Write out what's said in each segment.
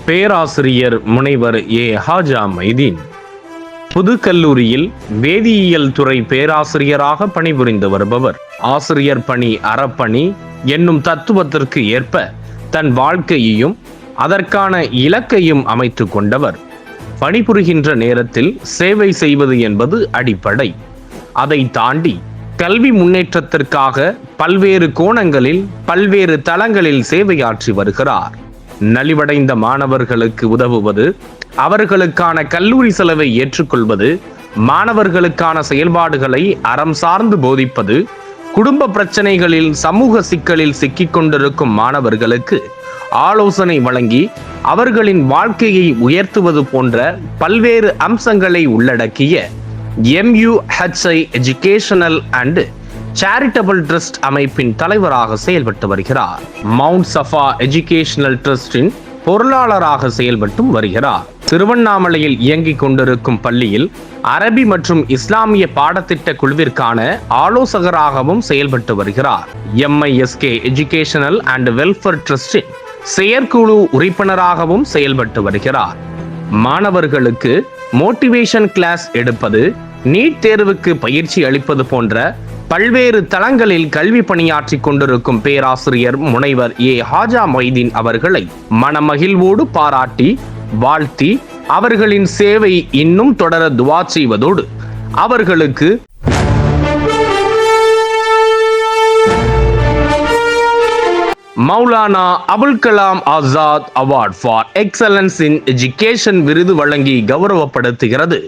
பேராசிரியர் முனைவர் ஏ ஹாஜா மைதீன் புதுக்கல்லூரியில் வேதியியல் துறை பேராசிரியராக பணிபுரிந்து வருபவர். ஆசிரியர் பணி அறப்பணி என்னும் தத்துவத்திற்கு ஏற்ப தன் வாழ்க்கையையும் அதற்கான இலக்கையும் அமைத்து கொண்டவர். பணிபுரிகின்ற நேரத்தில் சேவை செய்வது என்பது அடிப்படை. அதை தாண்டி கல்வி முன்னேற்றத்திற்காக பல்வேறு கோணங்களில் பல்வேறு தளங்களில் சேவையாற்றி வருகிறார். நலிவடைந்த மாணவர்களுக்கு உதவுவது, அவர்களுக்கான கல்லூரி செலவை ஏற்றுக்கொள்வது, மாணவர்களுக்கான செயல்பாடுகளை அறம் சார்ந்து போதிப்பது, குடும்ப பிரச்சனைகளில் சமூக சிக்கலில் சிக்கிக் கொண்டிருக்கும் மாணவர்களுக்கு ஆலோசனை வழங்கி அவர்களின் வாழ்க்கையை உயர்த்துவது போன்ற பல்வேறு அம்சங்களை உள்ளடக்கிய MUHI educational and charitable trust அமைப்பின் தலைவராக செயல்பட்டு வருகிறார். மவுண்ட் சஃபா எஜுகேஷனல் ட்ரஸ்டின் பொருளாளராக செயல்பட்டும் வருகிறார். திருவண்ணாமலையில் இயங்கிக் கொண்டிருக்கும் பள்ளியில் அரபி மற்றும் இஸ்லாமிய பாடத்திட்ட குழுவிற்கான ஆலோசகராகவும் செயல்பட்டு வருகிறார். MISK எஜுகேஷனல் அண்ட் வெல்ஃபேர் ட்ரஸ்டின் செயற்குழு உறுப்பினராகவும் செயல்பட்டு வருகிறார். மாணவர்களுக்கு மோட்டிவேஷன் கிளாஸ் எடுப்பது, நீட் தேர்வுக்கு பயிற்சி அளிப்பது போன்ற பல்வேறு தளங்களில் கல்வி பணியாற்றி கொண்டிருக்கும் பேராசிரியர் முனைவர் ஏ ஹாஜா மைதீன் அவர்களை மனமகிழ்வோடு பாராட்டி வாழ்த்தி அவர்களின் சேவை இன்னும் தொடர துவா செய்வதோடு அவர்களுக்கு Maulana Abul Kalam Azad award for excellence in education விருது வழங்கி கௌரவப்படுத்துகிறது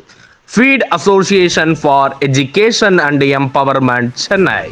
Feed association for education and empowerment, Chennai.